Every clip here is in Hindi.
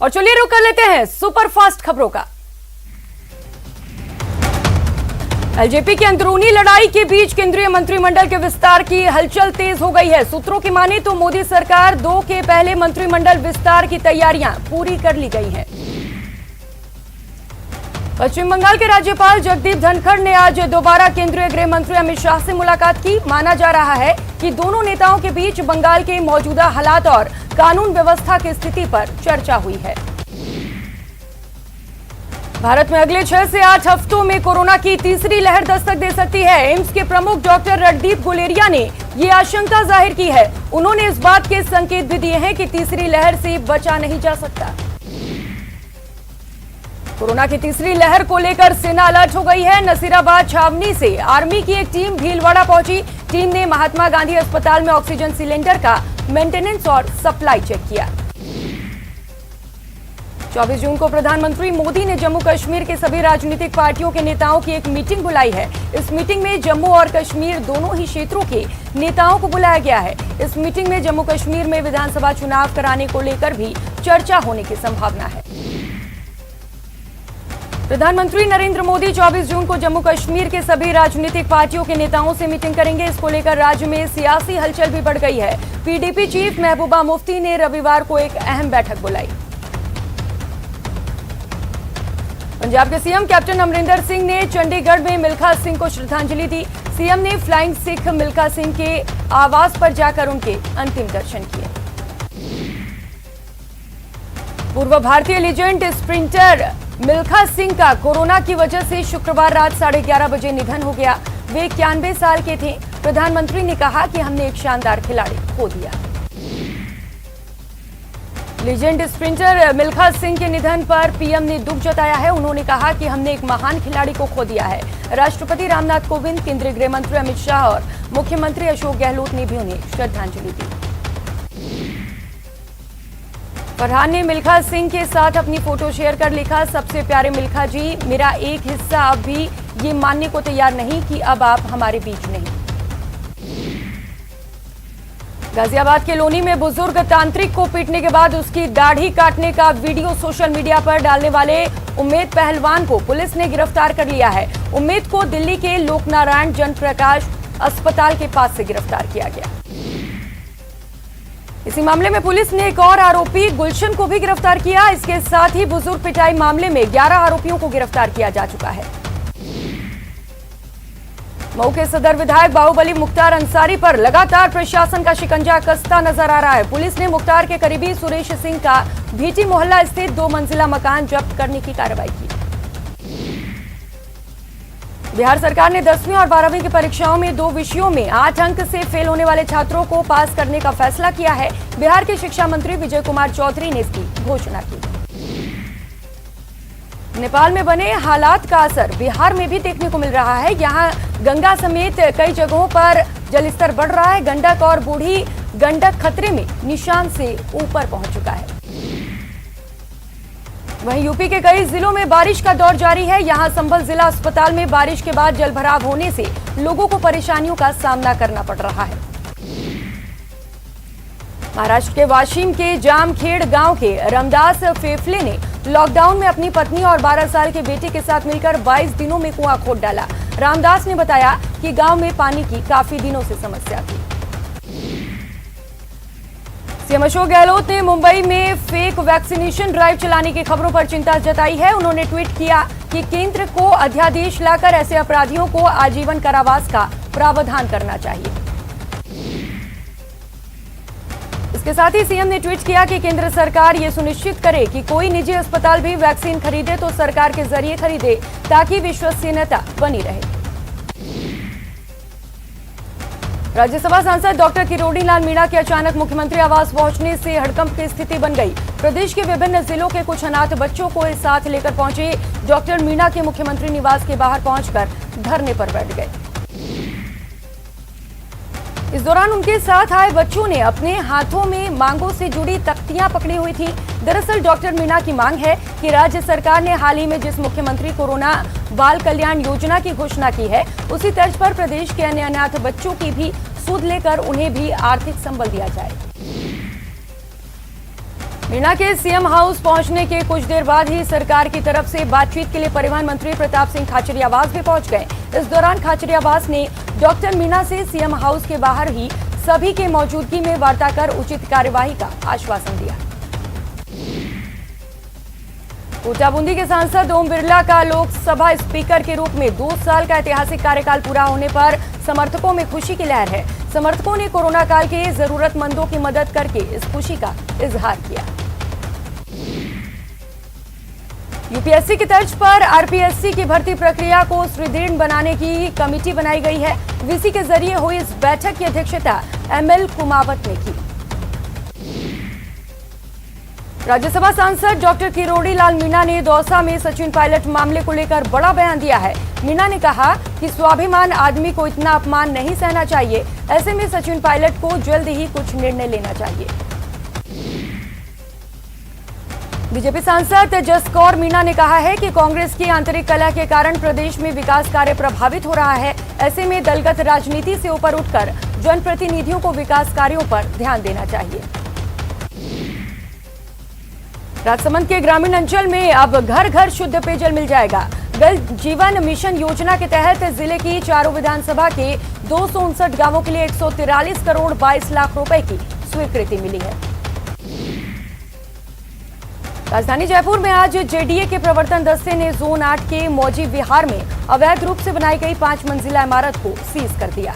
और चलिए रुक कर लेते हैं सुपरफास्ट खबरों का। एलजेपी की अंदरूनी लड़ाई के बीच केंद्रीय मंत्रिमंडल के विस्तार की हलचल तेज हो गई है। सूत्रों की माने तो मोदी सरकार 2 के पहले मंत्रिमंडल विस्तार की तैयारियां पूरी कर ली गई हैं। पश्चिम बंगाल के राज्यपाल जगदीप धनखड़ ने आज दोबारा केंद्रीय गृह मंत्री अमित शाह से मुलाकात की। माना जा रहा है कि दोनों नेताओं के बीच बंगाल के मौजूदा हालात और कानून व्यवस्था की स्थिति पर चर्चा हुई है। भारत में अगले 6 से 8 हफ्तों में कोरोना की तीसरी लहर दस्तक दे सकती है। एम्स के प्रमुख डॉक्टर रणदीप गुलेरिया ने ये आशंका जाहिर की है। उन्होंने इस बात के संकेत भी दिए हैं कि तीसरी लहर से बचा नहीं जा सकता। कोरोना की तीसरी लहर को लेकर सेना अलर्ट हो गई है। नसीराबाद छावनी से आर्मी की एक टीम भीलवाड़ा पहुंची। टीम ने महात्मा गांधी अस्पताल में ऑक्सीजन सिलेंडर का मेंटेनेंस और सप्लाई चेक किया। 24 जून को प्रधानमंत्री मोदी ने जम्मू कश्मीर के सभी राजनीतिक पार्टियों के नेताओं की एक मीटिंग बुलाई है। इस मीटिंग में जम्मू और कश्मीर दोनों ही क्षेत्रों के नेताओं को बुलाया गया है। इस मीटिंग में जम्मू कश्मीर में विधानसभा चुनाव कराने को लेकर भी चर्चा होने की संभावना है। प्रधानमंत्री नरेंद्र मोदी 24 जून को जम्मू कश्मीर के सभी राजनीतिक पार्टियों के नेताओं से मीटिंग करेंगे। इसको लेकर राज्य में सियासी हलचल भी बढ़ गई है। पीडीपी चीफ महबूबा मुफ्ती ने रविवार को एक अहम बैठक बुलाई। पंजाब के सीएम कैप्टन अमरिंदर सिंह ने चंडीगढ़ में मिल्खा सिंह को श्रद्धांजलि दी। सीएम ने फ्लाइंग सिख मिल्खा सिंह के आवास पर जाकर उनके अंतिम दर्शन किए। पूर्व भारतीय लीजेंड स्प्रिंटर मिल्खा सिंह का कोरोना की वजह से शुक्रवार रात 11:30 बजे निधन हो गया। वे 91 साल के थे। प्रधानमंत्री ने कहा कि हमने एक शानदार खिलाड़ी खो दिया। लीजेंड स्प्रिंटर मिल्खा सिंह के निधन पर पीएम ने दुख जताया है। उन्होंने कहा कि हमने एक महान खिलाड़ी को खो दिया है। राष्ट्रपति रामनाथ कोविंद, केंद्रीय गृह मंत्री अमित शाह और मुख्यमंत्री अशोक गहलोत ने भी उन्हें श्रद्धांजलि दी। फरहान ने मिल्खा सिंह के साथ अपनी फोटो शेयर कर लिखा, सबसे प्यारे मिल्खा जी, मेरा एक हिस्सा अब भी ये मानने को तैयार नहीं कि अब आप हमारे बीच नहीं। गाजियाबाद के लोनी में बुजुर्ग तांत्रिक को पीटने के बाद उसकी दाढ़ी काटने का वीडियो सोशल मीडिया पर डालने वाले उम्मेद पहलवान को पुलिस ने गिरफ्तार कर लिया है। उम्मेद को दिल्ली के लोकनारायण जयप्रकाश अस्पताल के पास से गिरफ्तार किया गया। इसी मामले में पुलिस ने एक और आरोपी गुलशन को भी गिरफ्तार किया। इसके साथ ही बुजुर्ग पिटाई मामले में 11 आरोपियों को गिरफ्तार किया जा चुका है। मऊ के सदर विधायक बाहुबली मुख्तार अंसारी पर लगातार प्रशासन का शिकंजा कसता नजर आ रहा है। पुलिस ने मुख्तार के करीबी सुरेश सिंह का भीटी मोहल्ला स्थित 2 मंजिला मकान जब्त करने की कार्रवाई की। बिहार सरकार ने 10वीं और 12वीं की परीक्षाओं में 2 विषयों में 8 अंक से फेल होने वाले छात्रों को पास करने का फैसला किया है। बिहार के शिक्षा मंत्री विजय कुमार चौधरी ने इसकी घोषणा की। नेपाल में बने हालात का असर बिहार में भी देखने को मिल रहा है। यहां गंगा समेत कई जगहों पर जलस्तर बढ़ रहा है। गंडक और बूढ़ी गंडक खतरे में निशान से ऊपर पहुंच चुका है। वहीं यूपी के कई जिलों में बारिश का दौर जारी है। यहां संभल जिला अस्पताल में बारिश के बाद जलभराव होने से लोगों को परेशानियों का सामना करना पड़ रहा है। महाराष्ट्र के वाशिम के जामखेड़ गांव के रामदास फेफले ने लॉकडाउन में अपनी पत्नी और 12 साल के बेटे के साथ मिलकर 22 दिनों में कुआं खोद डाला। रामदास ने बताया कि गांव में पानी की काफी दिनों से समस्या थी। सीएम अशोक गहलोत ने मुंबई में फेक वैक्सीनेशन ड्राइव चलाने की खबरों पर चिंता जताई है। उन्होंने ट्वीट किया कि केंद्र को अध्यादेश लाकर ऐसे अपराधियों को आजीवन कारावास का प्रावधान करना चाहिए। इसके साथ ही सीएम ने ट्वीट किया कि केंद्र सरकार ये सुनिश्चित करे कि कोई निजी अस्पताल भी वैक्सीन खरीदे तो सरकार के जरिए खरीदे ताकि विश्वसनीयता बनी रहे। राज्यसभा सांसद डॉक्टर किरोड़ी लाल मीणा के अचानक मुख्यमंत्री आवास पहुंचने से हड़कंप की स्थिति बन गई। प्रदेश के विभिन्न जिलों के कुछ अनाथ बच्चों को इस साथ लेकर पहुंचे डॉक्टर मीणा के मुख्यमंत्री निवास के बाहर पहुंचकर धरने पर बैठ गए। इस दौरान उनके साथ आए बच्चों ने अपने हाथों में मांगों से जुड़ी तख्तियां पकड़ी हुई थी। दरअसल डॉक्टर मीणा की मांग है कि राज्य सरकार ने हाल ही में जिस मुख्यमंत्री कोरोना बाल कल्याण योजना की घोषणा की है, उसी तर्ज पर प्रदेश के अन्य अनाथ बच्चों की भी सुध लेकर उन्हें भी आर्थिक संबल दिया जाए। मीणा के सीएम हाउस पहुंचने के कुछ देर बाद ही सरकार की तरफ से बातचीत के लिए परिवहन मंत्री प्रताप सिंह खाचरियावास भी पहुंच गए। इस दौरान खाचरियावास ने डॉक्टर मीणा से सीएम हाउस के बाहर ही सभी के मौजूदगी में वार्ता कर उचित कार्यवाही का आश्वासन दिया। कोटा बूंदी के सांसद ओम बिरला का लोकसभा स्पीकर के रूप में 2 साल का ऐतिहासिक कार्यकाल पूरा होने पर समर्थकों में खुशी की लहर है। समर्थकों ने कोरोना काल के जरूरतमंदों की मदद करके इस खुशी का इजहार किया। यूपीएससी की तर्ज पर आरपीएससी की भर्ती प्रक्रिया को सुदृढ़ बनाने की कमेटी बनाई गई है। वीसी के जरिए हुई इस बैठक की अध्यक्षता एमएल कुमावत ने की। राज्यसभा सांसद डॉक्टर किरोड़ी लाल मीणा ने दौसा में सचिन पायलट मामले को लेकर बड़ा बयान दिया है। मीणा ने कहा कि स्वाभिमान आदमी को इतना अपमान नहीं सहना चाहिए, ऐसे में सचिन पायलट को जल्द ही कुछ निर्णय लेना चाहिए। बीजेपी सांसद तेजस कौर मीणा ने कहा है कि कांग्रेस की आंतरिक कलह के कारण प्रदेश में विकास कार्य प्रभावित हो रहा है। ऐसे में दलगत राजनीति से ऊपर उठकर जनप्रतिनिधियों को विकास कार्यों पर ध्यान देना चाहिए। राजसमंद के ग्रामीण अंचल में अब घर घर शुद्ध पेयजल मिल जाएगा। जल जीवन मिशन योजना के तहत जिले की चारों विधानसभा के 259 गांवों के लिए 143 करोड़ 22 लाख रुपए की स्वीकृति मिली है। राजधानी जयपुर में आज जेडीए के प्रवर्तन दस्ते ने जोन 8 के मौजी विहार में अवैध रूप से बनाई गई 5 मंजिला इमारत को सीज कर दिया।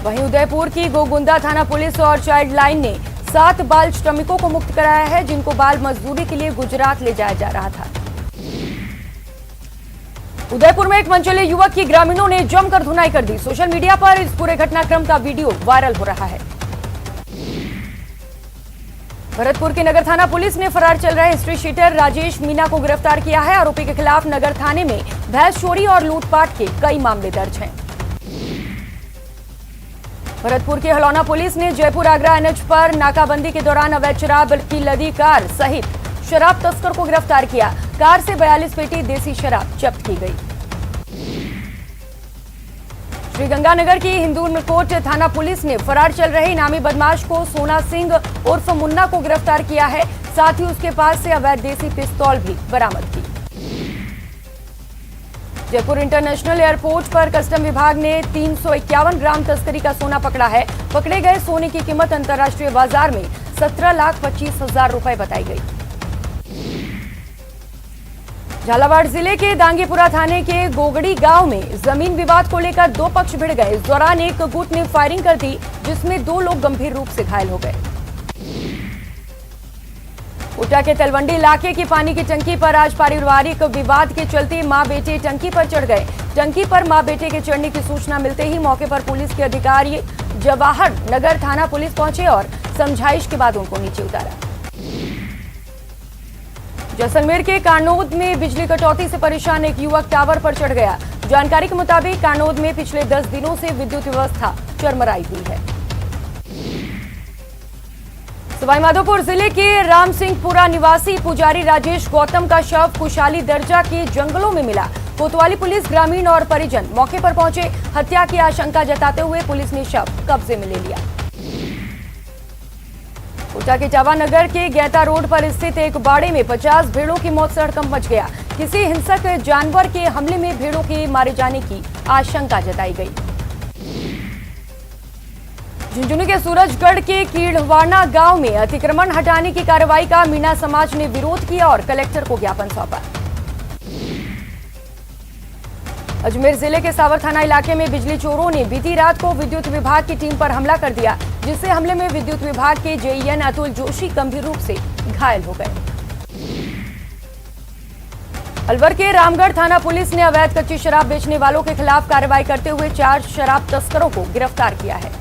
वहीं उदयपुर की गोगुंदा थाना पुलिस और चाइल्ड लाइन ने 7 बाल श्रमिकों को मुक्त कराया है, जिनको बाल मजदूरी के लिए गुजरात ले जाया जा रहा था। उदयपुर में एक मनचले युवक की ग्रामीणों ने जमकर धुनाई कर दी। सोशल मीडिया पर इस पूरे घटनाक्रम का वीडियो वायरल हो रहा है। भरतपुर की नगर थाना पुलिस ने फरार चल रहे हिस्ट्री शीटर राजेश मीना को गिरफ्तार किया है। आरोपी के खिलाफ नगर थाने में भैंस चोरी और लूटपाट के कई मामले दर्ज हैं। भरतपुर की हलौना पुलिस ने जयपुर आगरा एनएच पर नाकाबंदी के दौरान अवैध शराब की लदी कार सहित शराब तस्कर को गिरफ्तार किया। कार से 42 पेटी देसी शराब जब्त की गई। श्रीगंगानगर की हिंदूनकोट थाना पुलिस ने फरार चल रहे इनामी बदमाश को सोना सिंह उर्फ मुन्ना को गिरफ्तार किया है। साथ ही उसके पास से अवैध देसी पिस्तौल भी बरामद की। जयपुर इंटरनेशनल एयरपोर्ट पर कस्टम विभाग ने 351 ग्राम तस्करी का सोना पकड़ा है। पकड़े गए सोने की कीमत अंतर्राष्ट्रीय बाजार में 17,25,000 रुपए बताई गई। झालावाड़ जिले के दांगीपुरा थाने के गोगड़ी गांव में जमीन विवाद को लेकर 2 पक्ष भिड़ गए। इस दौरान एक गुट ने फायरिंग कर दी, जिसमें 2 लोग गंभीर रूप से घायल हो गए। कोटा के तलवंडी इलाके की पानी की टंकी पर आज पारिवारिक विवाद के चलते मां बेटे टंकी पर चढ़ गए। टंकी पर मां बेटे के चढ़ने की सूचना मिलते ही मौके पर पुलिस के अधिकारी जवाहर नगर थाना पुलिस पहुंचे और समझाइश के बाद उनको नीचे उतारा। जैसलमेर के कानोद में बिजली कटौती से परेशान एक युवक टावर पर चढ़ गया। जानकारी के मुताबिक कानोद में पिछले 10 दिनों से विद्युत व्यवस्था चरमराई हुई है। सवाईमाधोपुर जिले के राम सिंहपुरा निवासी पुजारी राजेश गौतम का शव कुशाली दर्जा के जंगलों में मिला। कोतवाली पुलिस, ग्रामीण और परिजन मौके पर पहुंचे। हत्या की आशंका जताते हुए पुलिस ने शव कब्जे में ले लिया। कोटा के जावानगर के गैता रोड पर स्थित एक बाड़े में 50 भेड़ों की मौत से हड़कंप मच गया। किसी हिंसक जानवर के हमले में भेड़ों के मारे जाने की आशंका जताई गई। झुंझुनू के सूरजगढ़ के कीड़वाना गांव में अतिक्रमण हटाने की कार्रवाई का मीणा समाज ने विरोध किया और कलेक्टर को ज्ञापन सौंपा। अजमेर जिले के सावर थाना इलाके में बिजली चोरों ने बीती रात को विद्युत विभाग की टीम पर हमला कर दिया, जिससे हमले में विद्युत विभाग के जेईएन अतुल जोशी गंभीर रूप से घायल हो गए। अलवर के रामगढ़ थाना पुलिस ने अवैध कच्ची शराब बेचने वालों के खिलाफ कार्रवाई करते हुए 4 शराब तस्करों को गिरफ्तार किया है।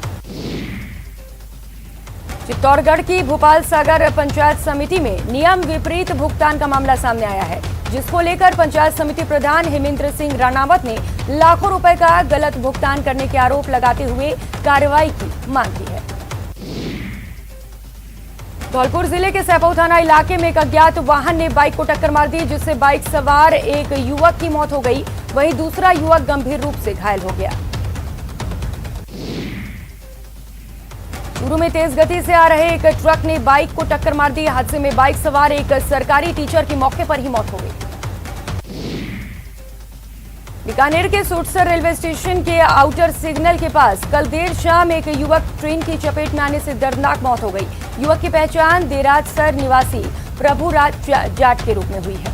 चित्तौड़गढ़ की भोपाल सागर पंचायत समिति में नियम विपरीत भुगतान का मामला सामने आया है, जिसको लेकर पंचायत समिति प्रधान हेमेंद्र सिंह राणावत ने लाखों रुपए का गलत भुगतान करने के आरोप लगाते हुए कार्रवाई की मांग की है। धौलपुर जिले के सैपऊ थाना इलाके में एक अज्ञात वाहन ने बाइक को टक्कर मार दी, जिससे बाइक सवार एक युवक की मौत हो गई, वहीं दूसरा युवक गंभीर रूप से घायल हो गया। चूरू में तेज गति से आ रहे एक ट्रक ने बाइक को टक्कर मार दी। हादसे में बाइक सवार एक सरकारी टीचर की मौके पर ही मौत हो गई। बीकानेर के सुटसर रेलवे स्टेशन के आउटर सिग्नल के पास कल देर शाम एक युवक ट्रेन की चपेट में आने से दर्दनाक मौत हो गई। युवक की पहचान देराजसर निवासी प्रभुराज जाट के रूप में हुई है।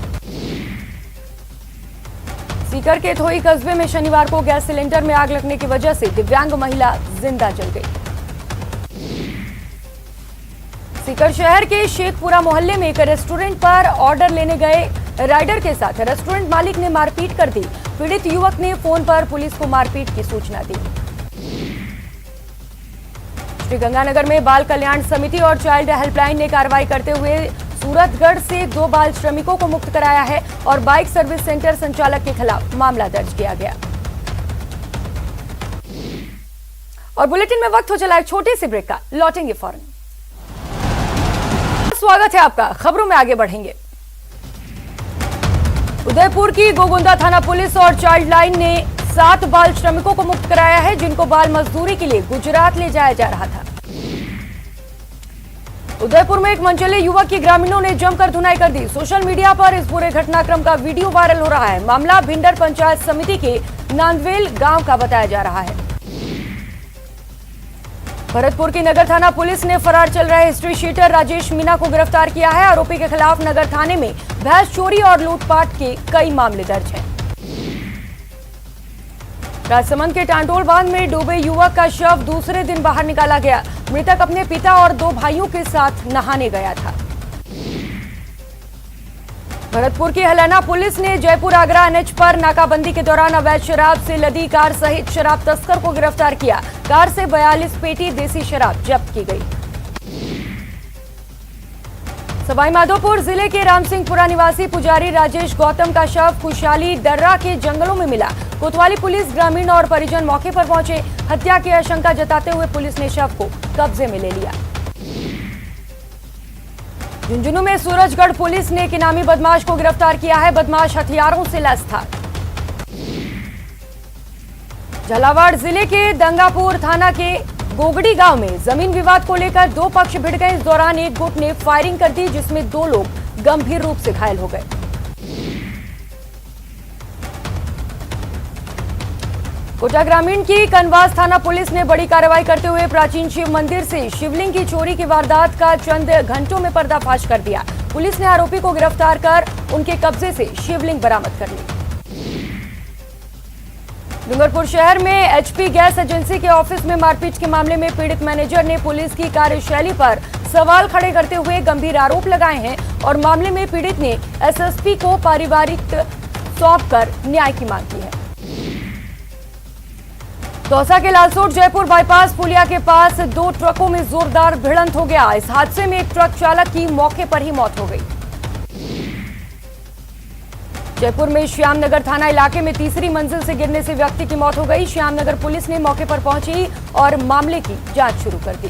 सीकर के थोई कस्बे में शनिवार को गैस सिलेंडर में आग लगने की वजह से दिव्यांग महिला जिंदा जल गई। सीकर शहर के शेखपुरा मोहल्ले में एक रेस्टोरेंट पर ऑर्डर लेने गए राइडर के साथ रेस्टोरेंट मालिक ने मारपीट कर दी। पीड़ित युवक ने फोन पर पुलिस को मारपीट की सूचना दी। श्रीगंगानगर में बाल कल्याण समिति और चाइल्ड हेल्पलाइन ने कार्रवाई करते हुए सूरतगढ़ से 2 बाल श्रमिकों को मुक्त कराया है और बाइक सर्विस सेंटर संचालक के खिलाफ मामला दर्ज किया गया। और बुलेटिन में वक्त हो चला एक छोटे से ब्रेक का, लौटेंगे फौरन। स्वागत है आपका, खबरों में आगे बढ़ेंगे। उदयपुर की गोगुंदा थाना पुलिस और चाइल्ड लाइन ने 7 बाल श्रमिकों को मुक्त कराया है, जिनको बाल मजदूरी के लिए गुजरात ले जाया जा रहा था। उदयपुर में एक मनचले युवक की ग्रामीणों ने जमकर धुनाई कर दी। सोशल मीडिया पर इस पूरे घटनाक्रम का वीडियो वायरल हो रहा है। मामला भिंडर पंचायत समिति के नांदवेल गांव का बताया जा रहा है। भरतपुर की नगर थाना पुलिस ने फरार चल रहे हिस्ट्री शीटर राजेश मीना को गिरफ्तार किया है। आरोपी के खिलाफ नगर थाने में भैंस चोरी और लूटपाट के कई मामले दर्ज हैं। राजसमंद के टांडोल बांध में डूबे युवक का शव दूसरे दिन बाहर निकाला गया। मृतक अपने पिता और 2 भाइयों के साथ नहाने गया था। भरतपुर की हलैना पुलिस ने जयपुर आगरा एनएच पर नाकाबंदी के दौरान अवैध शराब से लदी कार सहित शराब तस्कर को गिरफ्तार किया। कार से 42 पेटी देसी शराब जब्त की गई। सवाईमाधोपुर जिले के रामसिंहपुरा निवासी पुजारी राजेश गौतम का शव खुशहाली दर्रा के जंगलों में मिला। कोतवाली पुलिस, ग्रामीण और परिजन मौके पर पहुंचे। हत्या की आशंका जताते हुए पुलिस ने शव को कब्जे में ले लिया। झुंझुनू में सूरजगढ़ पुलिस ने एक इनामी बदमाश को गिरफ्तार किया है। बदमाश हथियारों से लैस था। झालावाड़ जिले के दंगापुर थाना के गोगड़ी गांव में जमीन विवाद को लेकर 2 पक्ष भिड़ गए। इस दौरान एक गुट ने फायरिंग कर दी, जिसमें 2 लोग गंभीर रूप से घायल हो गए। कोटा ग्रामीण की कनवास थाना पुलिस ने बड़ी कार्रवाई करते हुए प्राचीन शिव मंदिर से शिवलिंग की चोरी की वारदात का चंद घंटों में पर्दाफाश कर दिया। पुलिस ने आरोपी को गिरफ्तार कर उनके कब्जे से शिवलिंग बरामद कर ली। डूंगरपुर शहर में एचपी गैस एजेंसी के ऑफिस में मारपीट के मामले में पीड़ित मैनेजर ने पुलिस की कार्यशैली पर सवाल खड़े करते हुए गंभीर आरोप लगाए हैं और मामले में पीड़ित ने एसएसपी को पारिवारिक सौंपकर न्याय की मांग की है। दौसा के लालसोट जयपुर बाईपास पुलिया के पास 2 ट्रकों में जोरदार भिड़ंत हो गया। इस हादसे में एक ट्रक चालक की मौके पर ही मौत हो गई। जयपुर में श्यामनगर थाना इलाके में तीसरी मंजिल से गिरने से व्यक्ति की मौत हो गई। श्यामनगर पुलिस ने मौके पर पहुंची और मामले की जांच शुरू कर दी।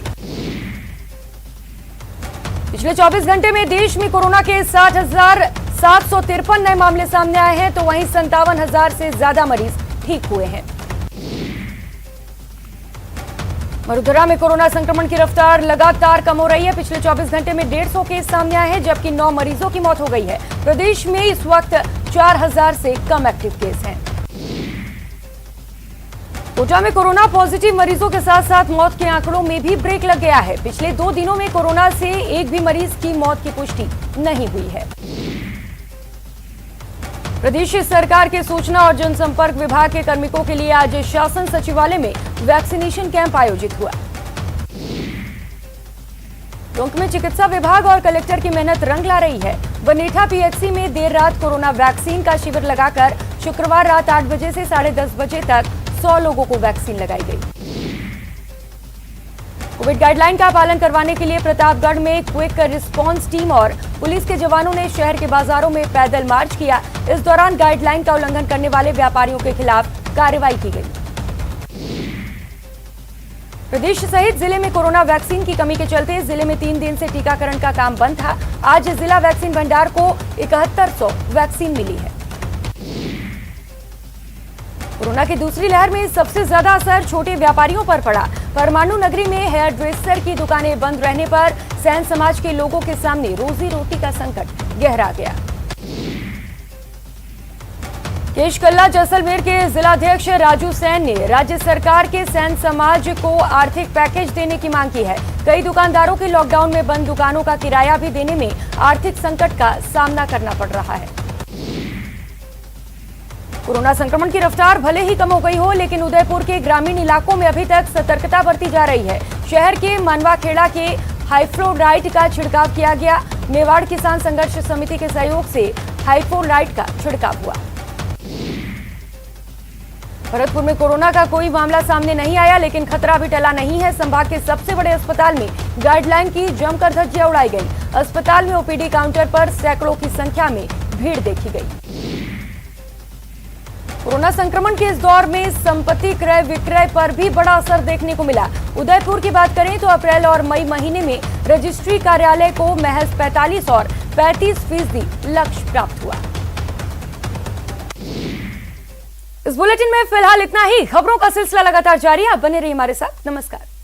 पिछले 24 घंटे में देश में कोरोना के 60,753 नए मामले सामने आए हैं, तो वहीं 57,000 से ज्यादा मरीज ठीक हुए हैं। वडोदरा में कोरोना संक्रमण की रफ्तार लगातार कम हो रही है। पिछले 24 घंटे में 150 केस सामने आए हैं, जबकि 9 मरीजों की मौत हो गई है। प्रदेश में इस वक्त 4,000 से कम एक्टिव केस हैं। कोटा में कोरोना पॉजिटिव मरीजों के साथ साथ मौत के आंकड़ों में भी ब्रेक लग गया है। पिछले 2 दिनों में कोरोना से एक भी मरीज की मौत की पुष्टि नहीं हुई है। प्रदेश सरकार के सूचना और जनसंपर्क विभाग के कार्मिकों के लिए आज शासन सचिवालय में वैक्सीनेशन कैंप आयोजित हुआ। टोंक में चिकित्सा विभाग और कलेक्टर की मेहनत रंग ला रही है। बनेठा पीएचसी में देर रात कोरोना वैक्सीन का शिविर लगाकर शुक्रवार रात 8 बजे से 10:30 बजे तक 100 लोगों को वैक्सीन लगाई गई। कोविड गाइडलाइन का पालन करवाने के लिए प्रतापगढ़ में क्विक रिस्पांस टीम और पुलिस के जवानों ने शहर के बाजारों में पैदल मार्च किया। इस दौरान गाइडलाइन का उल्लंघन करने वाले व्यापारियों के खिलाफ कार्रवाई की गई। प्रदेश सहित जिले में कोरोना वैक्सीन की कमी के चलते जिले में 3 दिन से टीकाकरण का काम बंद था। आज जिला वैक्सीन भंडार को 7100 वैक्सीन मिली है। कोरोना की दूसरी लहर में सबसे ज्यादा असर छोटे व्यापारियों पर पड़ा। परमाणु नगरी में हेयर ड्रेसर की दुकानें बंद रहने पर सैन समाज के लोगों के सामने रोजी रोटी का संकट गहरा गया। केशकल्ला जैसलमेर के जिलाध्यक्ष राजू सैन ने राज्य सरकार के सैन समाज को आर्थिक पैकेज देने की मांग की है। कई दुकानदारों के लॉकडाउन में बंद दुकानों का किराया भी देने में आर्थिक संकट का सामना करना पड़ रहा है। कोरोना संक्रमण की रफ्तार भले ही कम हो गई हो, लेकिन उदयपुर के ग्रामीण इलाकों में अभी तक सतर्कता बरती जा रही है। शहर के मानवाखेड़ा के हाइफ्लोराइड का छिड़काव किया गया। मेवाड़ किसान संघर्ष समिति के सहयोग से हाइफ्लोराइड का छिड़काव हुआ। भरतपुर में कोरोना का कोई मामला सामने नहीं आया, लेकिन खतरा भी टला नहीं है। संभाग के सबसे बड़े अस्पताल में गाइडलाइन की जमकर धज्जियां उड़ाई गई। अस्पताल में ओपीडी काउंटर पर सैकड़ों की संख्या में भीड़ देखी गई। कोरोना संक्रमण के इस दौर में संपत्ति क्रय विक्रय पर भी बड़ा असर देखने को मिला। उदयपुर की बात करें तो अप्रैल और मई महीने में रजिस्ट्री कार्यालय को महज 45 और 35% लक्ष्य प्राप्त हुआ। इस बुलेटिन में फिलहाल इतना ही। खबरों का सिलसिला लगातार जारी है। आप बने रहिए हमारे साथ। नमस्कार।